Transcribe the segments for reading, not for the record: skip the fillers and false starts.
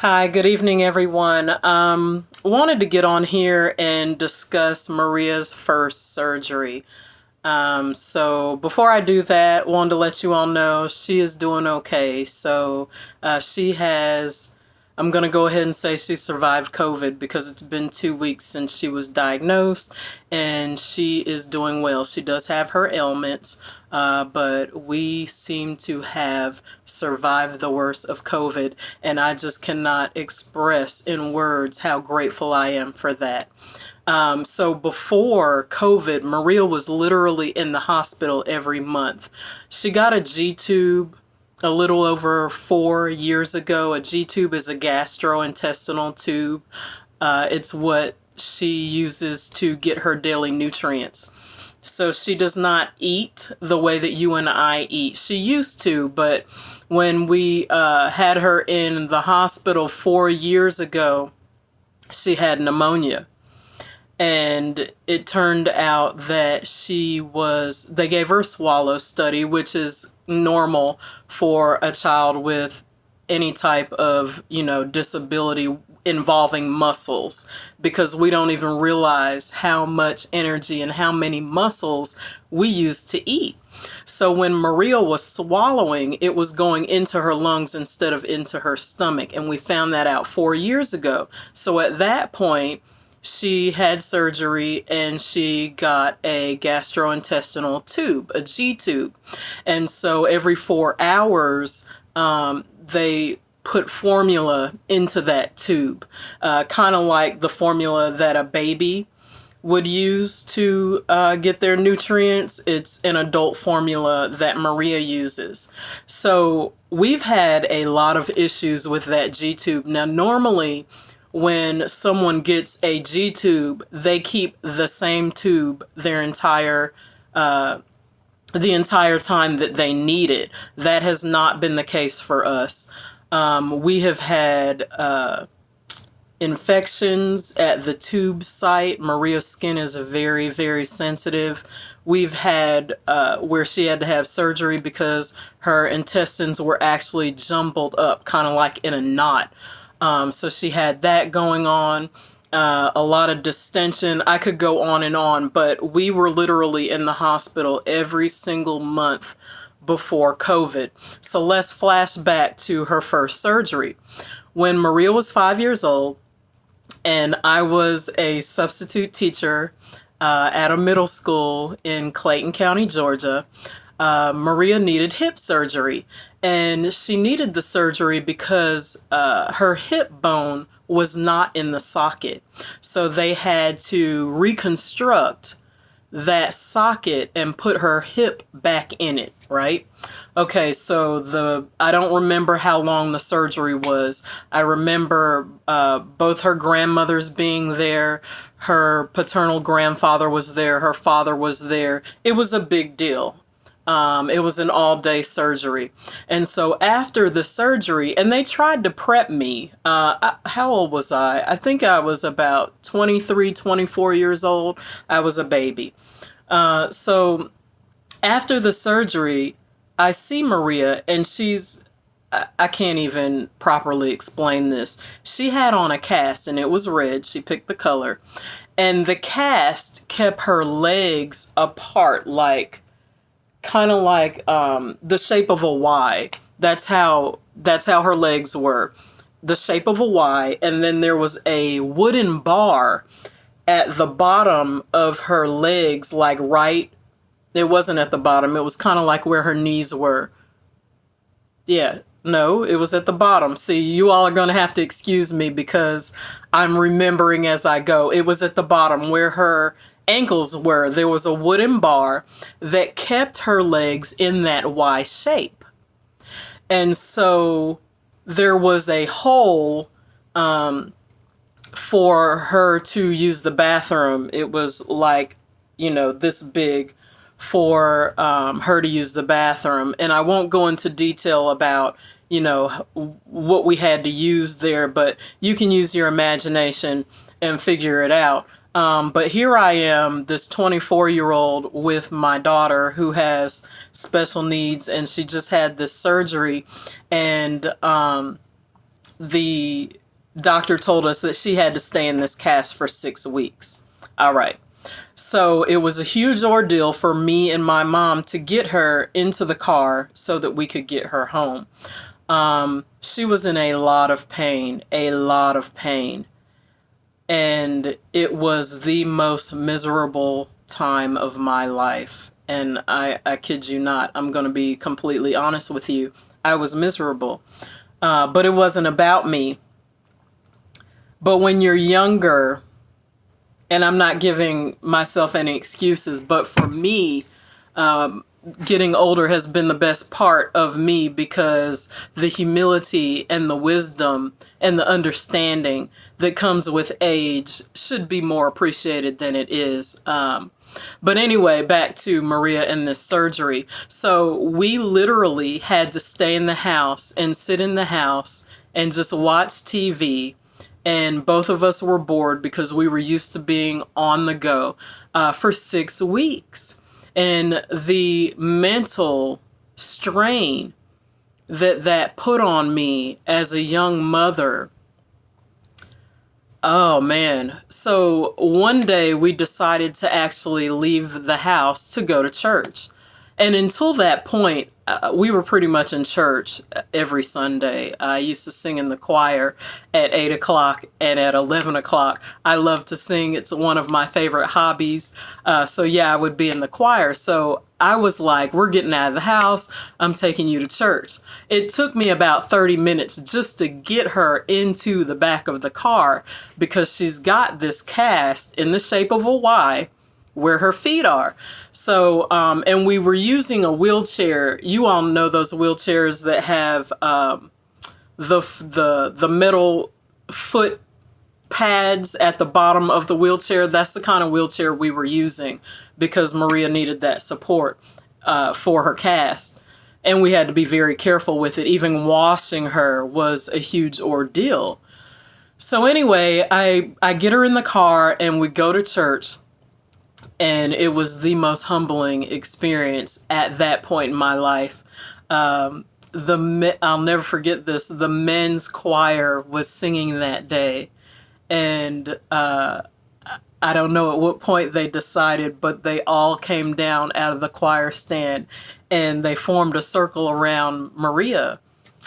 Hi, good evening, everyone. Wanted to get on here and discuss Maria's first surgery. So before I do that, wanted to let you all know she is doing okay. She has, I'm going to go ahead and say she survived COVID because it's been 2 weeks since she was diagnosed and she is doing well. She does have her ailments, but we seem to have survived the worst of COVID, and I just cannot express in words how grateful I am for that. So before COVID, Maria was literally in the hospital every month. She got a G tube a little over 4 years ago. A G tube is a gastrointestinal tube. It's what she uses to get her daily nutrients. So she does not eat the way that you and I eat. She used to, but when we had her in the hospital 4 years ago, she had pneumonia. And it turned out that they gave her a swallow study, which is normal for a child with any type of, disability involving muscles, because we don't even realize how much energy and how many muscles we use to eat. So when Maria was swallowing, it was going into her lungs instead of into her stomach. And we found that out 4 years ago. So at that point, she had surgery and she got a gastrointestinal tube, a G tube. And so every 4 hours, they put formula into that tube, kind of like the formula that a baby would use to get their nutrients. It's an adult formula that Maria uses. So we've had a lot of issues with that G tube. Now, normally, when someone gets a G tube, they keep the same tube the entire time that they need it. That has not been the case for us. We have had infections at the tube site. Maria's skin is very, very sensitive. We've had where she had to have surgery because her intestines were actually jumbled up, kind of like in a knot. So she had that going on, a lot of distension. I could go on and on, but we were literally in the hospital every single month before COVID. So let's flash back to her first surgery. When Maria was 5 years old, and I was a substitute teacher at a middle school in Clayton County, Georgia, Maria needed hip surgery. And she needed the surgery because her hip bone was not in the socket. So they had to reconstruct that socket and put her hip back in it, right? Okay, so I don't remember how long the surgery was. I remember both her grandmothers being there. Her paternal grandfather was there. Her father was there. It was a big deal. It was an all-day surgery. And so after the surgery, and they tried to prep me. How old was I? I think I was about 23, 24 years old. I was a baby. So after the surgery, I see Maria, and I can't even properly explain this. She had on a cast, and it was red. She picked the color. And the cast kept her legs apart, kind of like the shape of a Y. That's how her legs were, the shape of a Y. And then there was a wooden bar at the bottom of her legs, it wasn't at the bottom. It was kind of like where her knees were. Yeah, no, it was at the bottom. See, you all are going to have to excuse me because I'm remembering as I go. It was at the bottom where her ankles were. There was a wooden bar that kept her legs in that Y shape. And so there was a hole for her to use the bathroom. It was this big for her to use the bathroom. And I won't go into detail about, what we had to use there, but you can use your imagination and figure it out. But here I am, this 24-year-old with my daughter who has special needs, and she just had this surgery. And the doctor told us that she had to stay in this cast for 6 weeks. All right. So it was a huge ordeal for me and my mom to get her into the car so that we could get her home. She was in a lot of pain, a lot of pain. And it was the most miserable time of my life. And I kid you not, I'm going to be completely honest with you. I was miserable. But it wasn't about me. But when you're younger, and I'm not giving myself any excuses, but for me, getting older has been the best part of me, because the humility and the wisdom and the understanding that comes with age should be more appreciated than it is. But anyway, back to Maria and this surgery. So we literally had to stay in the house and sit in the house and just watch TV. And both of us were bored because we were used to being on the go for 6 weeks. And the mental strain that put on me as a young mother. Oh man. So one day we decided to actually leave the house to go to church. And until that point, we were pretty much in church every Sunday. I used to sing in the choir at 8 o'clock and at 11 o'clock. I love to sing. It's one of my favorite hobbies. So yeah, I would be in the choir. So I was like, we're getting out of the house. I'm taking you to church. It took me about 30 minutes just to get her into the back of the car, because she's got this cast in the shape of a Y where her feet are. So, and we were using a wheelchair. You all know those wheelchairs that have the metal foot pads at the bottom of the wheelchair. That's the kind of wheelchair we were using, because Maria needed that support for her cast. And we had to be very careful with it. Even washing her was a huge ordeal. So anyway, I get her in the car and we go to church. And it was the most humbling experience at that point in my life. I'll never forget this. The men's choir was singing that day. And I don't know at what point they decided, but they all came down out of the choir stand and they formed a circle around Maria.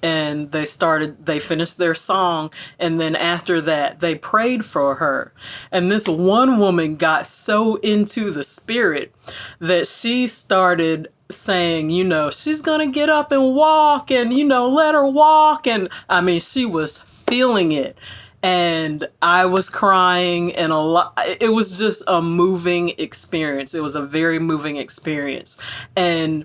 And they finished their song, and then after that, they prayed for her. And this one woman got so into the spirit that she started saying, she's going to get up and walk, and, let her walk. And I mean, she was feeling it. And I was crying, and it was just a moving experience. It was a very moving experience. And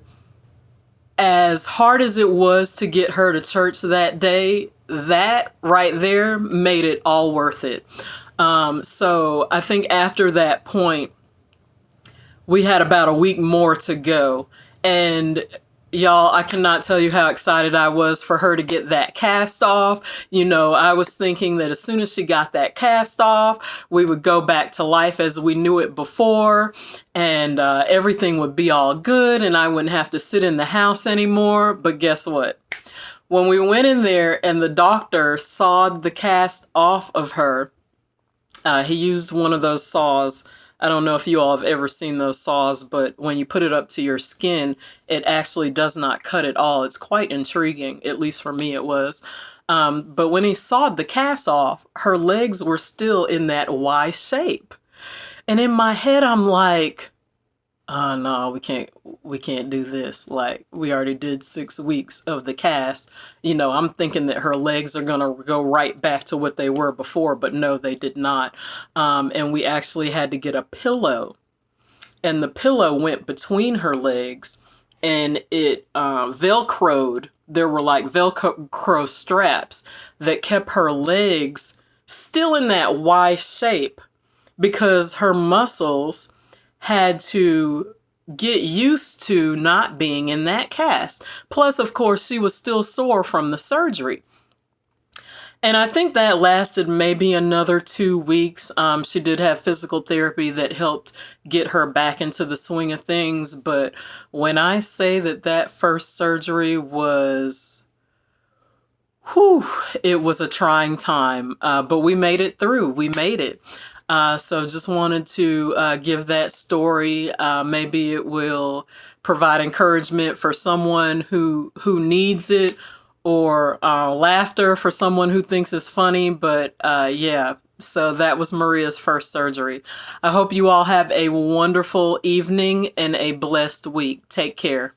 as hard as it was to get her to church that day, that right there made it all worth it. So I think after that point, we had about a week more to go. And y'all, I cannot tell you how excited I was for her to get that cast off. I was thinking that as soon as she got that cast off, we would go back to life as we knew it before, and everything would be all good, and I wouldn't have to sit in the house anymore. But guess what? When we went in there and the doctor sawed the cast off of her, he used one of those saws. I don't know if you all have ever seen those saws, but when you put it up to your skin, it actually does not cut at all. It's quite intriguing, at least for me it was. But when he sawed the cast off, her legs were still in that Y shape. And in my head, I'm like, oh no, we can't do this. Like, we already did 6 weeks of the cast. I'm thinking that her legs are going to go right back to what they were before, but no, they did not. And we actually had to get a pillow, and the pillow went between her legs, and it Velcroed. There were like Velcro straps that kept her legs still in that Y shape, because her muscles had to get used to not being in that cast. Plus, of course, she was still sore from the surgery. And I think that lasted maybe another 2 weeks. She did have physical therapy that helped get her back into the swing of things. But when I say that first surgery was, Whew, it was a trying time, but we made it through. We made it. So just wanted to give that story. Maybe it will provide encouragement for someone who needs it, or laughter for someone who thinks it's funny. But yeah, so that was Maria's first surgery. I hope you all have a wonderful evening and a blessed week. Take care.